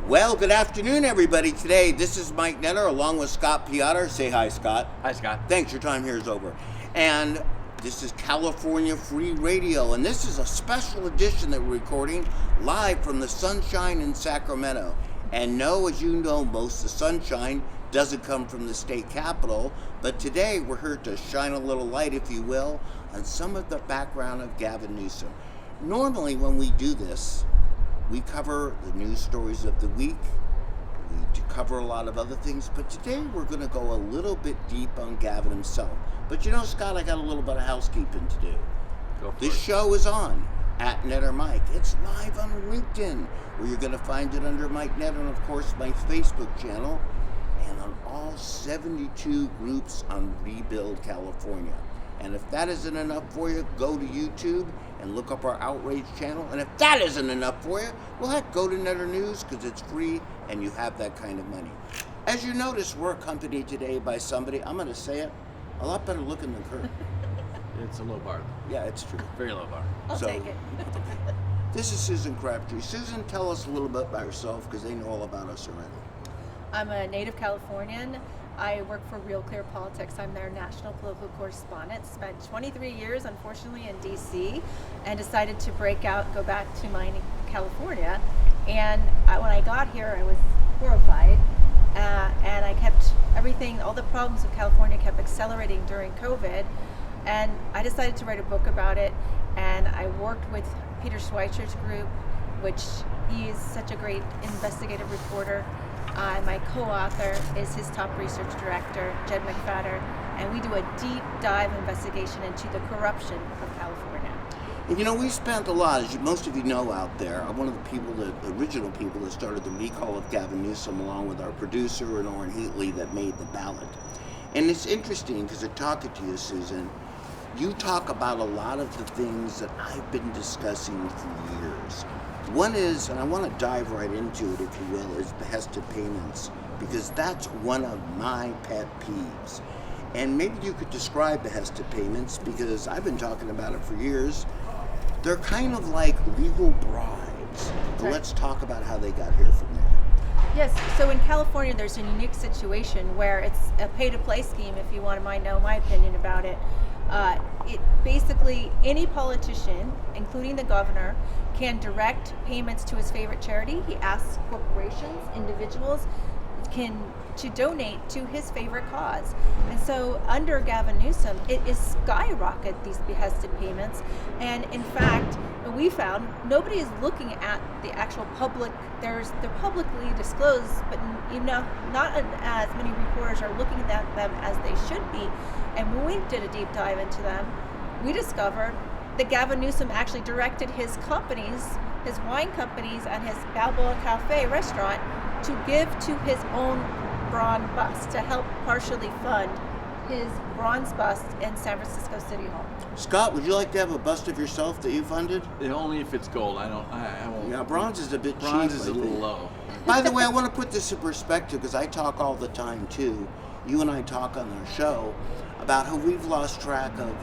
Well, good afternoon, everybody. Today, this is Mike Netter along with Scott Peotter. Say hi, Scott. Hi, Scott. Thanks, your time here is over. And this is California Free Radio, and this is a special edition that we're recording live from the sunshine in Sacramento. And no, as you know, most of the sunshine doesn't come from the state capitol, but today we're here to shine a little light, if you will, on some of the background of Gavin Newsom. Normally, when we do this, we cover the news stories of the week. We cover a lot of other things, but today we're going to go a little bit deep on Gavin himself. But you know, Scott, I got a little bit of housekeeping to do. Go for This it. show is on at Netter Mike. It's live on LinkedIn, where you're going to find it under Mike Netter, and of course my Facebook channel, and on all 72 groups on Rebuild California. And if that isn't enough for you, go to YouTube and look up our Outrage channel. And if that isn't enough for you, well, heck, go to Netter News, because it's free and you have that kind of money. As you notice, we're accompanied today by somebody, I'm going to say it, a lot better looking than Kurt. It's a low bar. Yeah, it's true. Very low bar. I'll take it. This is Susan Crabtree. Susan, tell us a little bit about yourself, because they know all about us already. I'm a native Californian. I work for Real Clear Politics. I'm their national political correspondent. Spent 23 years, unfortunately, in D.C. and decided to break out, go back to mining California. And when I got here, I was horrified. And I kept everything, all the problems of California kept accelerating during COVID. And I decided to write a book about it. And I worked with Peter Schweitzer's group, which he is such a great investigative reporter. My co-author is his top research director, Jed McFadder, and we do a deep dive investigation into the corruption of California. And you know, we spent a lot, as most of you know out there, I'm one of the original people that started the recall of Gavin Newsom, along with our producer and Orrin Heatley that made the ballot. And it's interesting, because in talking to you, Susan, you talk about a lot of the things that I've been discussing for years. One is, and I want to dive right into it, if you will, is behested payments, because that's one of my pet peeves. And maybe you could describe behested payments, because I've been talking about it for years. They're kind of like legal bribes. So Right. let's talk about how they got here from there. Yes, so in California there's a unique situation where it's a pay-to-play scheme, if you want to know my opinion about it. It basically, any politician, including the governor, can direct payments to his favorite charity. He asks corporations, individuals, to donate to his favorite cause. And so under Gavin Newsom, it is skyrocketed, these behested payments. And in fact, we found nobody is looking at the actual public. They're publicly disclosed, but not as many reporters are looking at them as they should be. And when we did a deep dive into them, we discovered that Gavin Newsom actually directed his companies, his wine companies and his Balboa Cafe restaurant to give to his own bronze bust, to help partially fund his bronze bust in San Francisco City Hall. Scott, would you like to have a bust of yourself that you funded? Only if it's gold. I won't. Yeah, bronze is a bit cheap. Bronze is I a little think. low. By the way, I want to put this in perspective, because I talk all the time too. You and I talk on our show about how we've lost track of,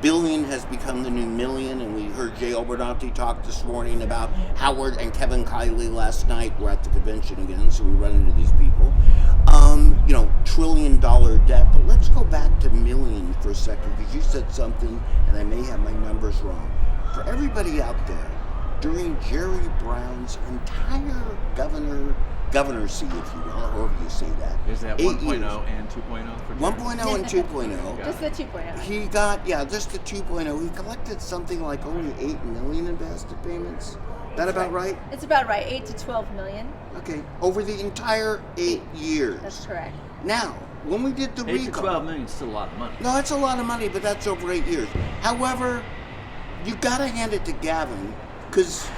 billion has become the new million, and we heard Jay Oberdanti talk this morning about Howard and Kevin Kiley last night. We're at the convention again, so we run into these people. $1 trillion debt. But let's go back to million for a second, because you said something, and I may have my numbers wrong. For everybody out there, during Jerry Brown's entire governorcy, if you will, however you say that. Is that 8 1.0 years. and 2.0 for 1.0 and 2.0. Just the 2.0. He got, just the 2.0. He collected something like only 8 million in behested payments. That about right? It's about right, 8 to 12 million. Okay, over the entire 8 years. That's correct. Now, when we did the 8 to recall, 12 million is still a lot of money. no, that's a lot of money, but that's over 8 years. However, you got to hand it to Gavin, because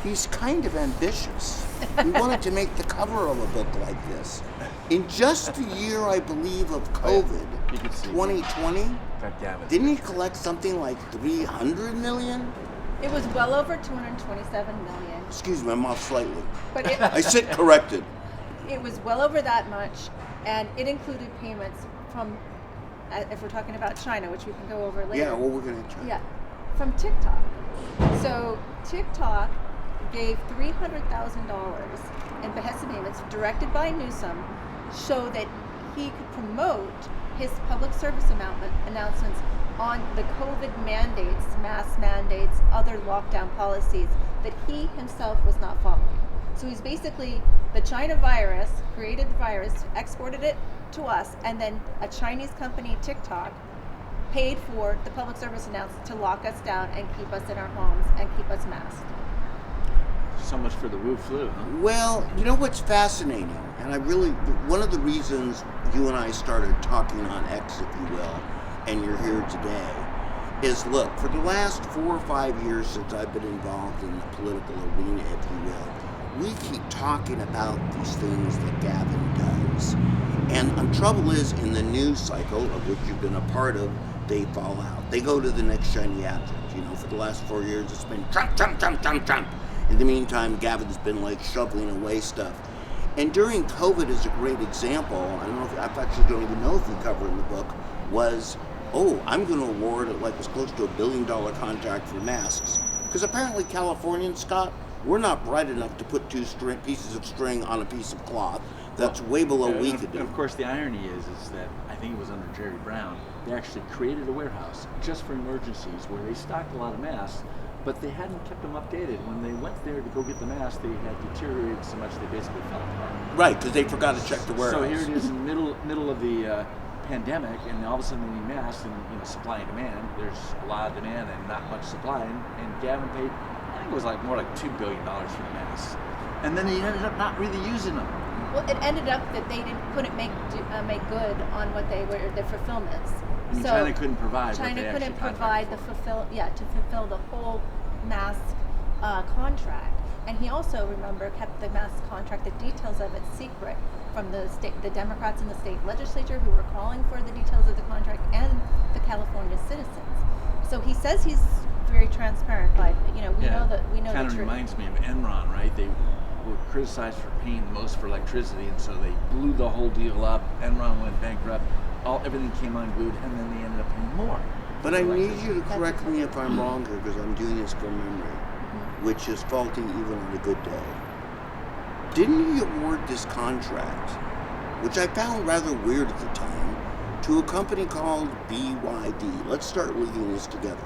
he's kind of ambitious. We wanted to make the cover of a book like this. In just the year, I believe, of COVID, You can see. 2020, That Gavin. didn't he collect something like 300 million? It was well over 227 million. Excuse me, I'm off slightly. But it, I sit corrected. it was well over that much, and it included payments from, if we're talking about China, which we can go over later. Yeah, well, we're going to try. Yeah, from TikTok. So TikTok gave $300,000 in behest payments directed by Newsom so that he could promote his public service announcements on the COVID mandates, mask mandates, other lockdown policies that he himself was not following. So he's basically, the China virus, created the virus, exported it to us, and then a Chinese company, TikTok, paid for the public service announcements to lock us down and keep us in our homes and keep us masked. So much for the Wu flu, huh? Well, you know what's fascinating, and one of the reasons you and I started talking on X, if you will, and you're here today, is look, for the last 4 or 5 years since I've been involved in the political arena, if you will, we keep talking about these things that Gavin does. And the trouble is, in the news cycle, of which you've been a part of, they fall out. They go to the next shiny object. You know, for the last 4 years, it's been Trump, Trump, Trump, Trump, Trump. In the meantime, Gavin's been like shoveling away stuff. And during COVID is a great example. I don't know if, I actually don't even know if you cover in the book, was, I'm going to award it like it's close to $1 billion contract for masks. Because apparently Californians, Scott, we're not bright enough to put two pieces of string on a piece of cloth. That's way below we could do. Of course, the irony is that I think it was under Jerry Brown, they actually created a warehouse just for emergencies where they stocked a lot of masks, but they hadn't kept them updated. When they went there to go get the masks, they had deteriorated so much they basically fell apart. Right, because they forgot to check the warehouse. So here it is in the middle of the pandemic, and all of a sudden they need masks, and supply and demand. There's a lot of demand and not much supply, and Gavin paid, I think it was more like $2 billion for the masks, and then he ended up not really using them. Well, it ended up that they couldn't make good on what they were, their fulfillments. I mean, So China couldn't provide. China what they couldn't actually provide contracted to for. fulfill the whole mask contract. And he also, remember, kept the mask contract, the details of it, secret from the Democrats in the state legislature who were calling for the details of the contract, and the California citizens. So he says he's very transparent, but we know the Kind of truth. reminds me of Enron, right? They were criticized for paying the most for electricity, and so they blew the whole deal up. Enron went bankrupt. Everything came unglued, and then they ended up paying more. But I need you to correct me if I'm wrong here, because I'm doing this from memory, which is faulty even on a good day. Didn't he award this contract, which I found rather weird at the time, to a company called BYD? Let's start linking this together.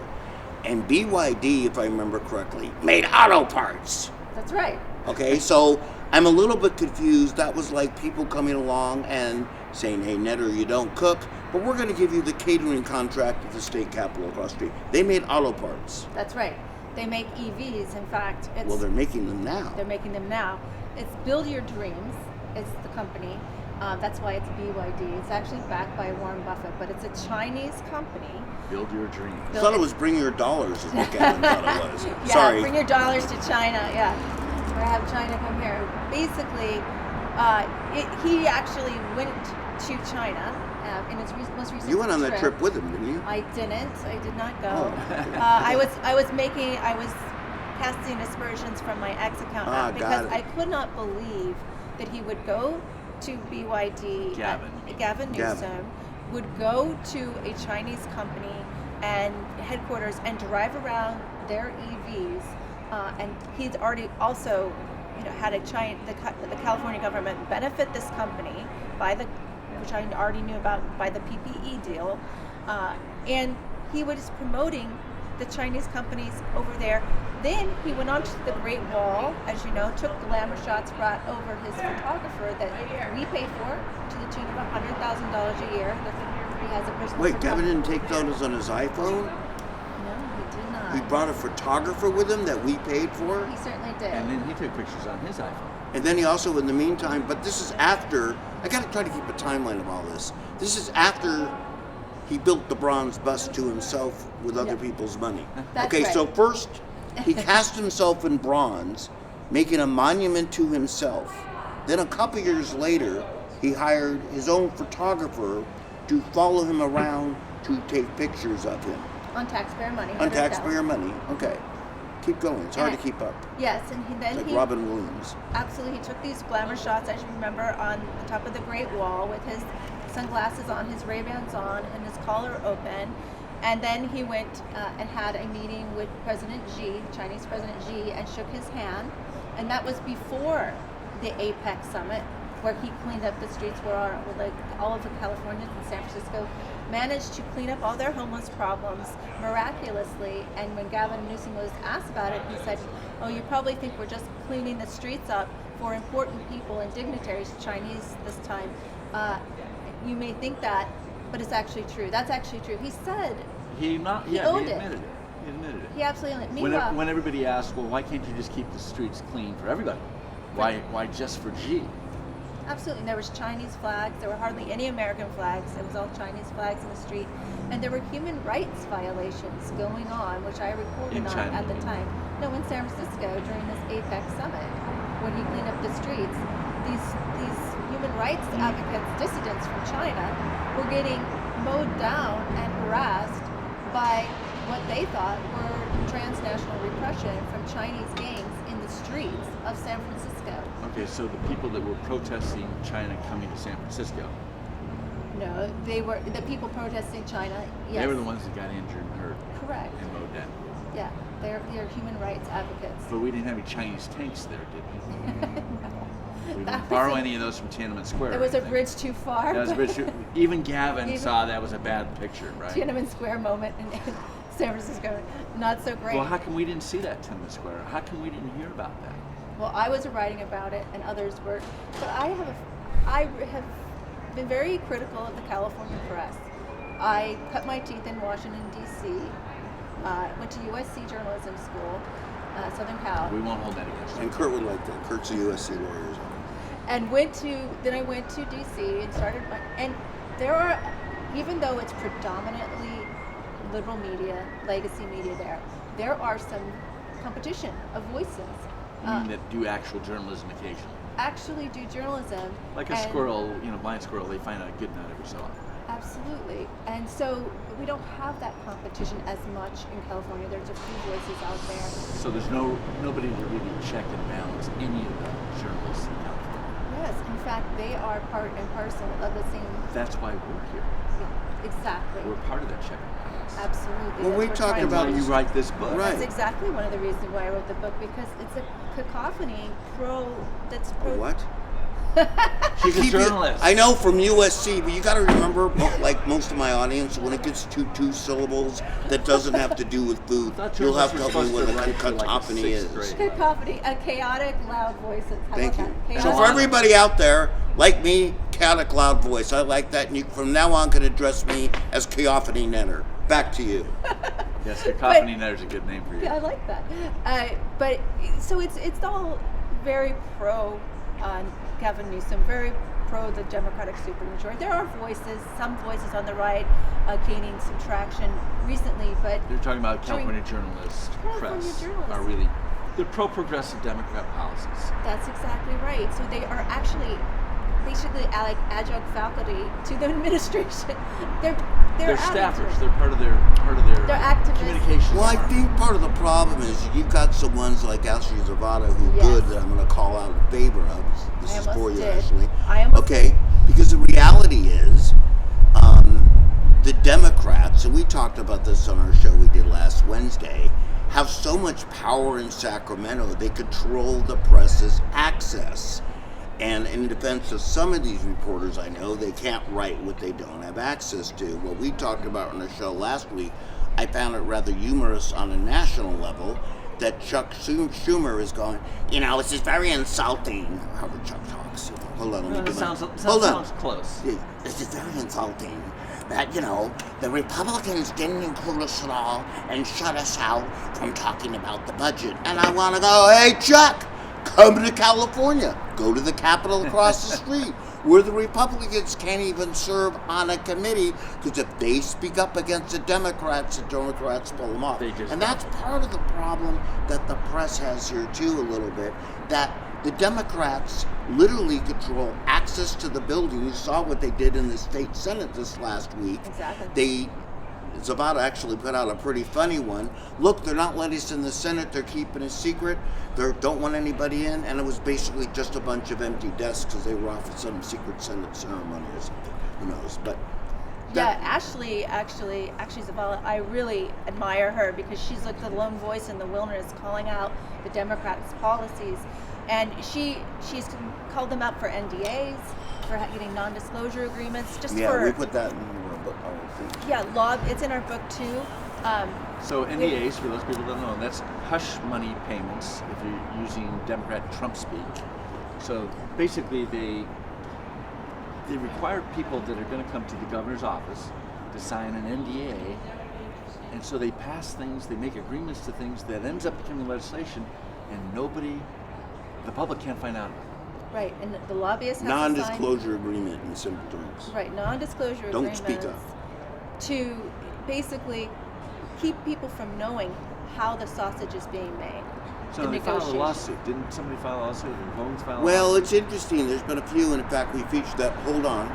And BYD, if I remember correctly, made auto parts. That's right. Okay, so I'm a little bit confused. That was like people coming along and saying, hey, Netter, you don't cook, but we're going to give you the catering contract at the state capitol across the street. They made auto parts. That's right. They make EVs. In fact, Well, they're making them now. They're making them now. It's Build Your Dreams. It's the company. That's why it's BYD. It's actually backed by Warren Buffett, but it's a Chinese company. Build your dreams. I thought it was Bring Your Dollars is what Gavin thought it was. Yeah, Sorry. bring your dollars to China. Yeah, or have China come here. Basically, he actually went to China in his most recent. You went on that trip with him, didn't you? I didn't. I did not go. Oh. I was casting aspersions from my ex account Ah, because got it. I could not believe that he would go to BYD. Gavin Newsom would go to a Chinese company and headquarters and drive around their EVs, and he's already also, had the California government benefit this company which I already knew about, by the PPE deal, and he was promoting the Chinese companies over there. Then he went on to the Great Wall, as you know, took glamour shots, brought over his photographer that we pay for to the tune of $100,000 a year. He has a personal Wait, Gavin photographer. didn't take photos on his iPhone? No, he did not. He brought a photographer with him that we paid for? He certainly did. And then he took pictures on his iPhone. And then he also, in the meantime, but this is after, I gotta try to keep a timeline of all this. This is after he built the bronze bust to himself with other people's money. That's okay, right. so first, he cast himself in bronze, making a monument to himself. Then a couple years later, he hired his own photographer to follow him around to take pictures of him. On taxpayer money. On $100,000. taxpayer money. Okay. Keep going. It's hard to keep up. Yes, and then It's like he Robin Williams. absolutely he took these glamour shots, as you remember, on the top of the Great Wall with his sunglasses on, his Ray-Bans on, and his collar open. And then he went and had a meeting with President Xi, Chinese President Xi, and shook his hand. And that was before the APEC summit, where he cleaned up the streets where all of the Californians in San Francisco managed to clean up all their homeless problems miraculously. And when Gavin Newsom was asked about it, he said, "Oh, you probably think we're just cleaning the streets up for important people and dignitaries, Chinese this time. You may think that, but it's actually true. That's actually true." He said He owned he it. admitted it. He admitted it. He absolutely owned it. When, Meanwhile, when everybody asked, well, why can't you just keep the streets clean for everybody? Why just for G? absolutely. And there was Chinese flags. There were hardly any American flags. It was all Chinese flags in the street. And there were human rights violations going on, which I reported In on China. at the time. No, in San Francisco during this APEC summit, when he cleaned up the streets, these human rights advocates, dissidents from China, were getting mowed down and harassed by what they thought were transnational repression from Chinese gangs in the streets of San Francisco. Okay, so the people that were protesting China coming to San Francisco, No, they were the people protesting China. Yes, they were the ones that got injured and hurt correct. and mowed down. Yeah, they're human rights advocates. But we didn't have any Chinese tanks there, did we? We That didn't was borrow a- any of those from Tiananmen Square. There or was a anything. bridge too far. That was a bridge too, even Gavin Even- saw that was a bad picture, right? Tiananmen Square moment in San Francisco, not so great. Well, how come we didn't see that Tiananmen Square? How come we didn't hear about that? Well, I was writing about it, and others were. But I have been very critical of the California press. I cut my teeth in Washington D.C. Went to USC journalism school, Southern Cal, We won't hold that against you. And Kurt would like that. Kurt's a USC lawyer. and then I went to D.C. and started. And there are, even though it's predominantly liberal media, legacy media, there are some competition of voices. You mean that do actual journalism occasionally? Actually do journalism. Like a and- squirrel, blind squirrel, they find out a good nut every so often. Absolutely. And so we don't have that competition as much in California. There's a few voices out there. So there's nobody to really check and balance any of the journalists in California. Yes, in fact, they are part and parcel of the same. That's why we're here. Exactly. We're part of that check and balance. Absolutely. Well, we That's talked what And we're why trying you to- write this book. Right. That's exactly one of the reasons why I wrote the book, because it's a cacophony that's pro. What? She's a Keep it- journalist. I know from USC, but you got to remember, like most of my audience, when it gets to two syllables that doesn't have to do with food, thought you'll have to journalists tell were me what a supposed to write for, like, cacophony is. sixth grade. Cacophony, a chaotic, loud voices. How Thank about you. that? So Chaotic- for everybody out there, like me, chaotic loud voice, I like that. And you, from now on, can address me as Cacophony Nenner. Back to you. Yes, cacophony netter's a good name for you. Yeah, I like that. But so it's all very pro Gavin Newsom, very pro the Democratic supermajority. There are voices, some voices on the right gaining some traction recently, but You're talking about During- California journalists, California press, journalists. are really, they're pro-progressive Democrat policies. that's exactly right. So they are actually basically like adjunct faculty to the administration. They're They're added to staffers. it. They're part of their They're activists. communications. Well, I arm. think part of the problem is you've got some ones like Ashley Zavada who Yes. good that I'm going to call out in favor of. This I is almost for you, did. Ashley. I almost Okay, because the reality is the Democrats, and we talked about this on our show we did last Wednesday, have so much power in Sacramento. They control the press's access. And in defense of some of these reporters I know, they can't write what they don't have access to. What we talked about on the show last week, I found it rather humorous on a national level that Chuck Schumer is going, this is very insulting. However Chuck talks. Hold on, let me It get my- sounds Hold on. close. This is very insulting that, the Republicans didn't include us at all and shut us out from talking about the budget. And I want to go, hey, Chuck, come to California. Go to the Capitol across the street where the Republicans can't even serve on a committee because if they speak up against the Democrats pull them off. They just And that's part of the problem that the press has here too a little bit, that the Democrats literally control access to the building. You saw what they did in the state Senate this last week. Exactly. Zavada actually put out a pretty funny one. Look, they're not letting us in the Senate. They're keeping it secret. They don't want anybody in. And it was basically just a bunch of empty desks because they were off at some secret Senate ceremony or something. Who knows? But Yeah, Ashley Zavala, I really admire her because she's like the lone voice in the wilderness calling out the Democrats' policies. And she's called them out for NDAs, for getting non-disclosure agreements, just Yeah, for... we put that in our book, I think. Yeah, it's in our book too. So NDAs, for those people that don't know, that's hush money payments if you're using Democrat Trump speak. So basically they require people that are going to come to the governor's office to sign an NDA, and so they pass things, they make agreements to things that ends up becoming legislation, and the public can't find out about it. Right, and the lobbyists have Non-disclosure agreement in simple terms. Right, non-disclosure Don't agreements speak up. to basically keep people from knowing how the sausage is being made. So the they filed a negotiation. lawsuit. Didn't somebody file a lawsuit? Did Bones file a Well, lawsuit? it's interesting. There's been a few, and in fact, we featured that. Hold on,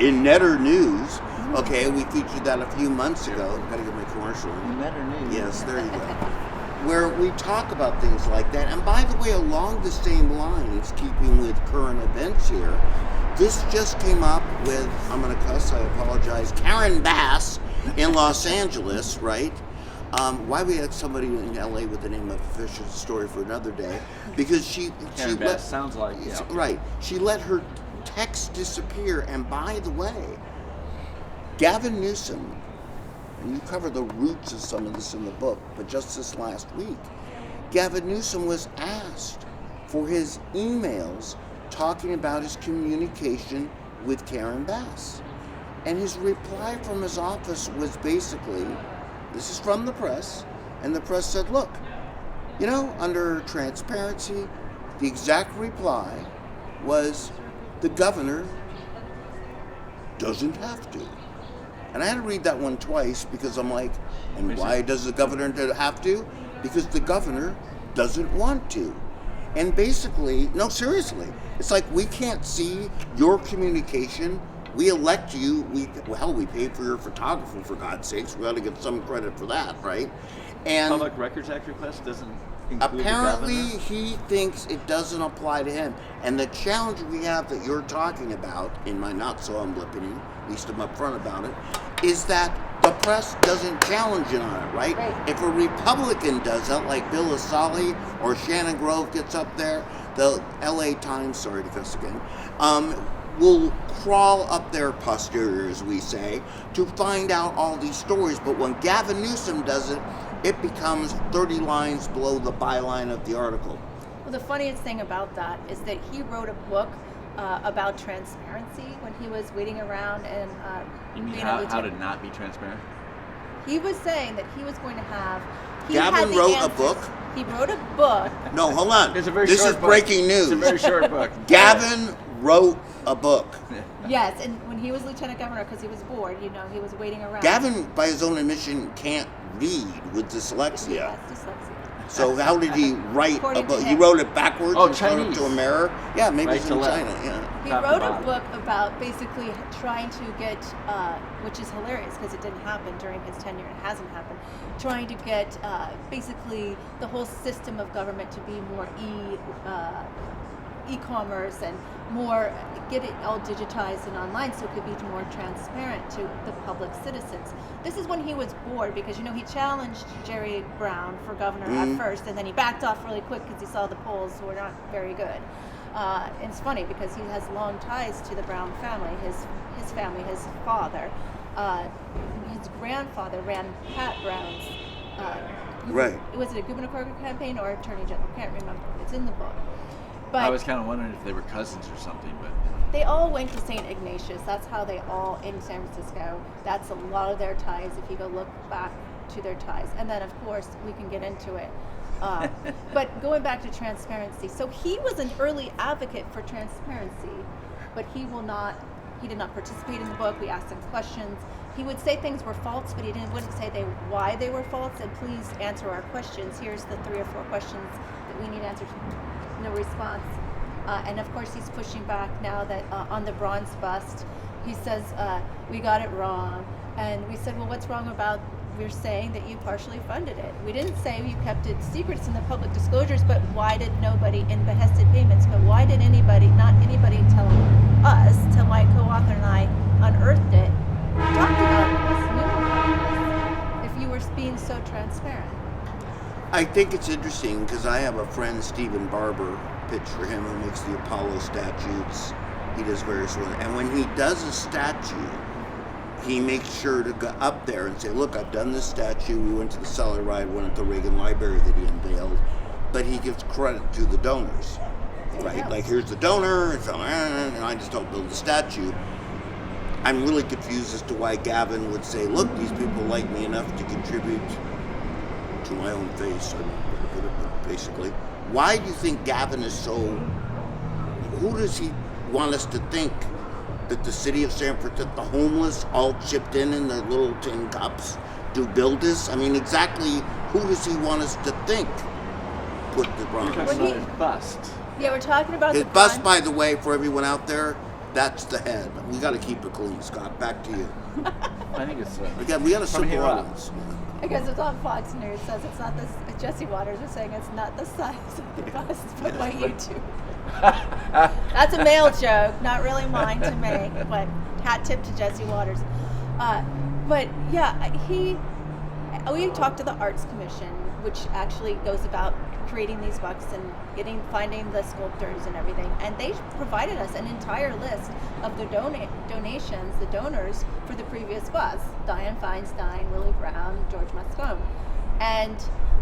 in Netter News. Okay, we featured that a few months ago. Got to get my commercial. Netter News. Yes, there you go. Where we talk about things like that. And by the way, along the same lines, keeping with current events here, this just came up with, I'm going to cuss, I apologize, Karen Bass in Los Angeles, right? Why we had somebody in LA with the name of Fish is a story for another day, because she Karen Bass sounds like, yeah. right. She let her text disappear. And by the way, Gavin Newsom, and you cover the roots of some of this in the book, but just this last week, Gavin Newsom was asked for his emails talking about his communication with Karen Bass. And his reply from his office was basically, this is from the press, and the press said, look, you know, under transparency, the exact reply was, the governor doesn't have to. And I had to read that one twice because I'm like, and why does the governor have to? Because the governor doesn't want to. And basically, no, seriously, it's like we can't see your communication. We elect you. We pay for your photographer, for God's sakes. We ought to get some credit for that, right? And Public Records Act request doesn't include apparently the governor? he thinks it doesn't apply to him. And the challenge we have that you're talking about, in my not so humble opinion, at least I'm upfront about it, is that the press doesn't challenge it on it, right? Right. If a Republican does that, like Bill Asali or Shannon Grove gets up there, the LA Times, sorry to cuss again, will crawl up their posterior, as we say, to find out all these stories. But when Gavin Newsom does it, it becomes 30 lines below the byline of the article. Well, the funniest thing about that is that he wrote a book about transparency when he was waiting around and You mean being how a lieutenant. to not be transparent? He was saying that he was going to have. Gavin wrote a book? He wrote a book. No, hold on. It's a very This short is book. breaking news. It's a very short book. Gavin wrote a book. Yes, and when he was lieutenant governor, because he was bored, you know, he was waiting around. Gavin, by his own admission, can't read with dyslexia. Yes, dyslexia. So how did he write a According to book? He him. wrote it backwards Oh, and showed it Chinese. to a mirror? Yeah, maybe Right it's to in left. China, yeah. He Top to wrote a bottom. book about basically trying to get, which is hilarious because it didn't happen during his tenure, it hasn't happened, trying to get basically the whole system of government to be more e-commerce and more, get it all digitized and online so it could be more transparent to the public citizens. This is when he was bored because, you know, he challenged Jerry Brown for governor at first, and then he backed off really quick because he saw the polls were not very good. And it's funny because he has long ties to the Brown family, his family, his father. His grandfather ran Pat Brown's, Right. was it a gubernatorial campaign or attorney general? I can't remember. It's in the book. But I was kind of wondering if they were cousins or something, but they all went to St. Ignatius. That's how they all, in San Francisco, that's a lot of their ties if you go look back to their ties. And then, of course, we can get into it. But going back to transparency, so he was an early advocate for transparency, but he did not participate in the book. We asked him questions. He would say things were false, but wouldn't say why they were false, and please answer our questions. Here's the 3 or 4 questions that we need answers. No response. And of course he's pushing back now that on the bronze bust, he says, we got it wrong. And we said, well, what's wrong about, we're saying that you partially funded it. We didn't say you kept it secrets in the public disclosures, but why did nobody, in behested payments, but why did not anybody tell us, till my co-author and I unearthed it, talk I think it's interesting because I have a friend, Stephen Barber, pitch for him, who makes the Apollo statues. He does various ones. And when he does a statue, he makes sure to go up there and say, look, I've done this statue. We went to the cellar ride, one at the Reagan Library that he unveiled. But he gives credit to the donors, right? Like, here's the donor, and I just don't build the statue. I'm really confused as to why Gavin would say, look, these people like me enough to contribute to my own face, I don't know how to put it, but basically. Why do you think Gavin is so, who does he want us to think? That the city of San Francisco, the homeless, all chipped in their little tin cups to build this? I mean, exactly who does he want us to think put the bronze? You're talking about his bust. Yeah, we're talking about His the bust, bronze. by the way, for everyone out there, that's the head. We got to keep it clean, Scott. Back to you. I think it's Again, we got a from simple here up. audience. Because it's on Fox News, says it's not this. Jesse Waters is saying it's not the size of the bust, but by YouTube. That's a male joke, not really mine to make, but hat tip to Jesse Waters. But yeah, we talked to the Arts Commission, which actually goes about creating these busts and finding the sculptors and everything, and they provided us an entire list of the donations, the donors for the previous busts: Dianne Feinstein, Willie Brown, George Moscone,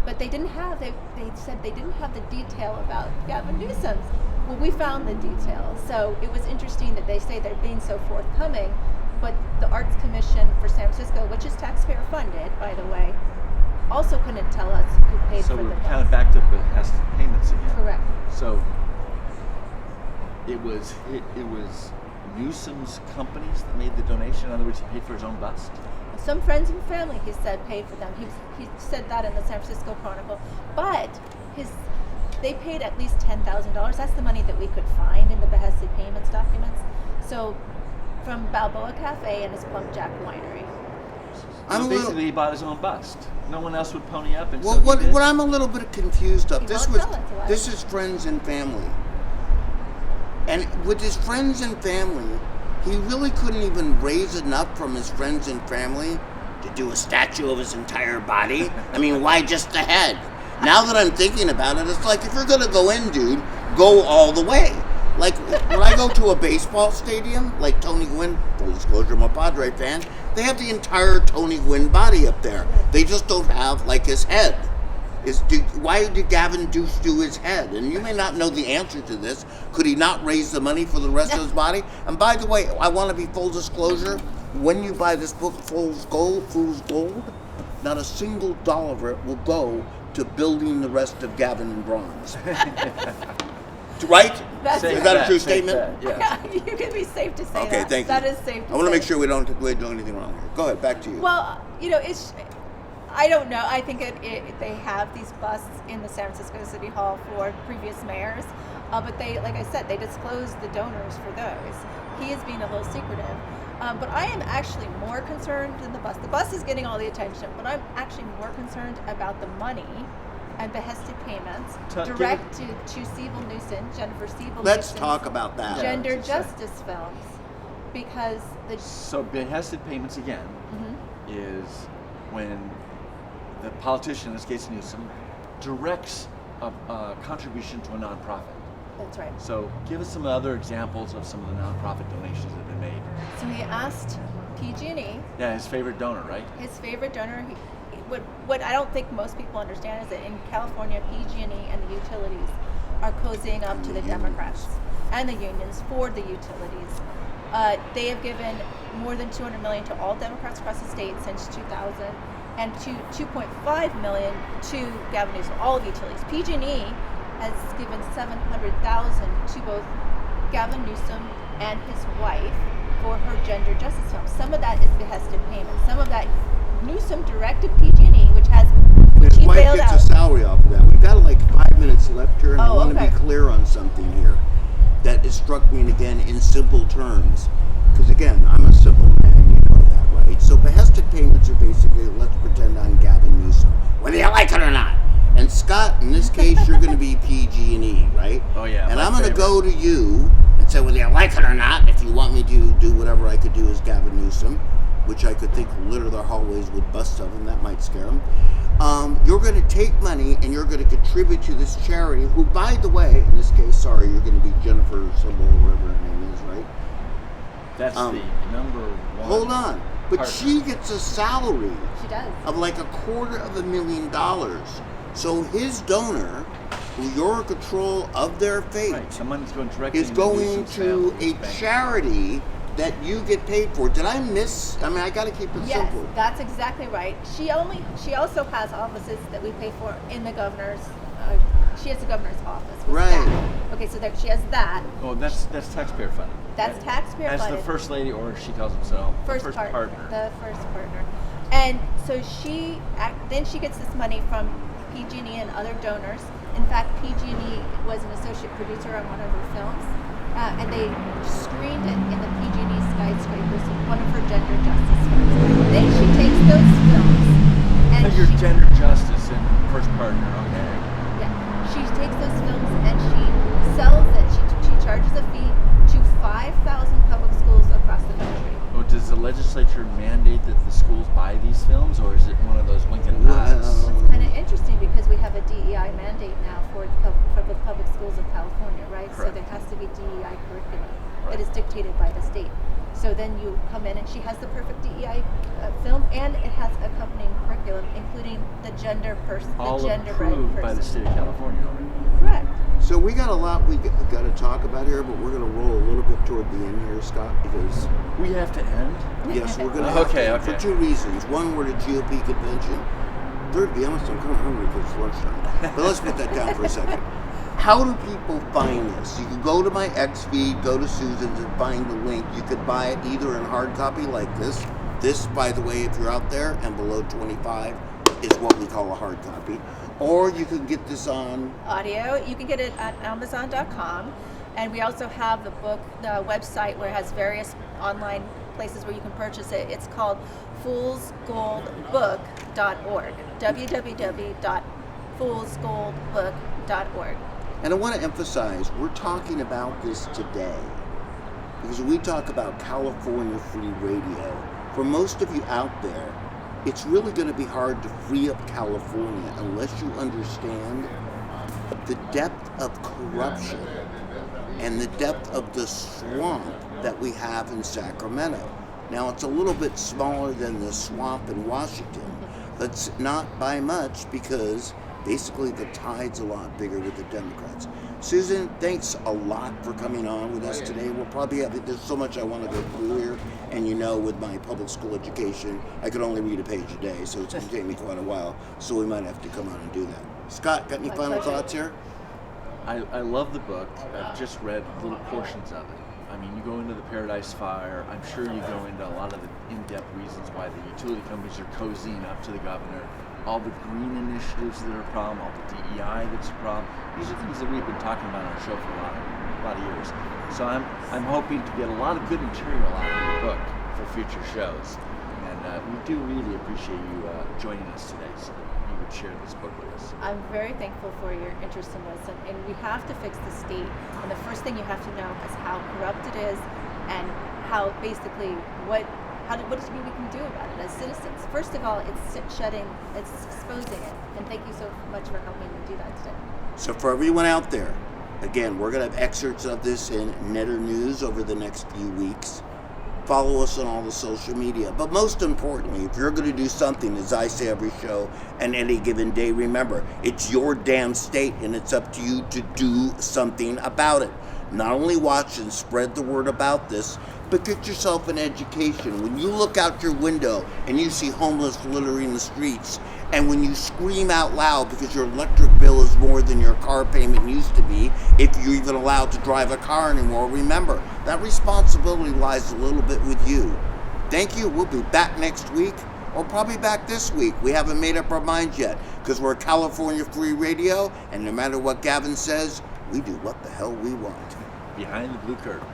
but they didn't have. They said they didn't have the detail about Gavin Newsom's. Well, we found the detail, so it was interesting that they say they're being so forthcoming, but the Arts Commission for San Francisco, which is taxpayer funded, by the way, also couldn't tell us who paid So for we're the kind of bust. back to behest payments again. Correct. So it was Newsom's companies that made the donation. In other words, he paid for his own bust. Some friends and family, he said, paid for them. He said that in the San Francisco Chronicle. But they paid at least $10,000. That's the money that we could find in the behested payments documents. So from Balboa Cafe and his Plum Jack Winery. So basically, he bought his own bust. No one else would pony up, and Well, so he what did. I'm a little bit confused of, He this won't tell it to us. this is friends and family. And with his friends and family, he really couldn't even raise enough from his friends and family to do a statue of his entire body. I mean, why just the head? Now that I'm thinking about it, it's like, if you're gonna go in, dude, go all the way. Like, when I go to a baseball stadium, like Tony Gwynn, full disclosure, I'm a Padre fan, they have the entire Tony Gwynn body up there. They just don't have, like, his head. Why did Gavin do his head? And you may not know the answer to this. Could he not raise the money for the rest of his body? And by the way, I want to be full disclosure. When you buy this book, Fool's Gold, not a single dollar of it will go to building the rest of Gavin in bronze. Right? That's Is that a true Safe statement? bet, yeah. You can be safe to say Okay, that. thank you. That is safe to say. I want to make sure we don't do anything wrong here. Go ahead, back to you. Well, I don't know. I think they have these busts in the San Francisco City Hall for previous mayors, but they, like I said, they disclosed the donors for those. He is being a little secretive. But I am actually more concerned than the bust. The bust is getting all the attention, but I'm actually more concerned about the money and behested payments direct to Siebel Newsom, Jennifer Siebel Let's Newsom's talk about that. gender that's exciting. justice films, because So behested payments again is when the politician, in this case Newsom, directs a contribution to a nonprofit. that's right. So give us some other examples of some of the nonprofit donations that have been made. So he asked PG&E, Yeah, his favorite donor, right? his favorite donor. What I don't think most people understand is that in California, PG&E and the utilities are cozying up to the Democrats and the unions for the utilities. They have given more than $200 million to all Democrats across the state since 2000, and to $2.5 million to Gavin Newsom, all of utilities. PG&E has given $700,000 to both Gavin Newsom and his wife for her gender justice film. Some of that is behested payment. Some of that Newsom directed PG&E, which His he wife bailed gets out. a salary off of that. We've got like 5 minutes left here, and I Oh, want to okay. be clear on something here that has struck me, and again, in simple terms. Because again, I'm a simple man, you know that, right? So behested payments are basically, let's pretend I'm Gavin Newsom, whether you like it or not. And Scott, in this case, you're going to be PG&E, right? Oh, yeah, And my I'm going to favorite. go to you and say, whether you like it or not, if you want me to do whatever I could do as Gavin Newsom, which I could think litter their hallways with busts of them. That might scare them. You're going to take money and you're going to contribute to this charity, who, by the way, in this case, sorry, you're going to be Jennifer Symbol, whatever her name is, right? That's the number one. Hold on. But partner. she gets a salary She does. of like $250,000. So his donor, who you're in control of their fate, Right, the money's going directly is into going Newsom's to family's a bank. charity that you get paid for. Did I miss? I mean, I got to keep it Yes, simple. that's exactly right. She also has offices that we pay for in the governor's. She has the governor's office. with Right. staff. Okay, so she has that. Oh, that's taxpayer funded. That's taxpayer As funded. the first lady, or she calls herself first the first partner. partner. The first partner. And so then she gets this money from PG&E and other donors. In fact, PG&E was an associate producer on one of her films, and they screened it in the PG&E Skyscrapers, one of her gender justice films. Then she takes those films and But your gender justice and first partner, okay. yeah, she takes those films and she sells it. She charges a fee to 5,000 public schools across the country. Oh, does the legislature mandate that the schools buy these films, or is it one of those wink and nods? It's kind of interesting because we have a DEI mandate now for the public schools of California, right? So Correct. there has to be DEI curriculum Right. that is dictated by the state. So then you come in and she has the perfect DEI film, and it has accompanying curriculum, including the gender All right approved person. by the state of California already. Correct. So we got a lot we got to talk about here, but we're going to roll a little bit toward the end here, Scott, because We have to end. yes, we're going to have Okay, to, okay. for two reasons. One, we're at a GOP convention. Third, to be honest, I'm kind of hungry because it's lunchtime. But let's put that down for a second. How do people find this? You can go to my X feed, go to Susan's, and find the link. You could buy it either in hard copy like this. This, by the way, if you're out there and below 25, is what we call a hard copy. Or you can get this on. Audio, you can get it at Amazon.com, and we also have the website where it has various online places where you can purchase it. It's called foolsgoldbook.org. www.foolsgoldbook.org. And I want to emphasize, we're talking about this today because we talk about California Free Radio. For most of you out there, it's really going to be hard to free up California unless you understand the depth of corruption and the depth of the swamp that we have in Sacramento. Now, it's a little bit smaller than the swamp in Washington, but it's not by much because basically the tide's a lot bigger with the Democrats. Susan, thanks a lot for coming on with us today. We'll probably have, there's so much I want to go through here, and you know, with my public school education, I could only read a page a day, so it's going to take me quite a while, so we might have to come on and do that. Scott, got any My final pleasure. thoughts here? I love the book. I've just read little portions of it. I mean, you go into the Paradise Fire. I'm sure you go into a lot of the in-depth reasons why the utility companies are cozying up to the governor. All the green initiatives that are a problem, all the DEI that's a problem. These are things that we've been talking about on our show for a lot of years. So I'm hoping to get a lot of good material out of your book for future shows. And we do really appreciate you joining us today so that you would share this book with us. I'm very thankful for your interest in this, and we have to fix the state. And the first thing you have to know is how corrupt it is, and how basically what is we can do about it as citizens. First of all, it's exposing it, and thank you so much for helping me do that today. So for everyone out there, again, we're going to have excerpts of this in Netter News over the next few weeks. Follow us on all the social media. But most importantly, if you're going to do something, as I say every show and any given day, remember, it's your damn state and it's up to you to do something about it. Not only watch and spread the word about this, but get yourself an education. When you look out your window and you see homeless littering the streets, and when you scream out loud because your electric bill is more than your car payment used to be, if you're even allowed to drive a car anymore, remember, that responsibility lies a little bit with you. Thank you. We'll be back next week, or probably back this week. We haven't made up our minds yet, because we're California Free Radio, and no matter what Gavin says, we do what the hell we want. Behind the blue curtain.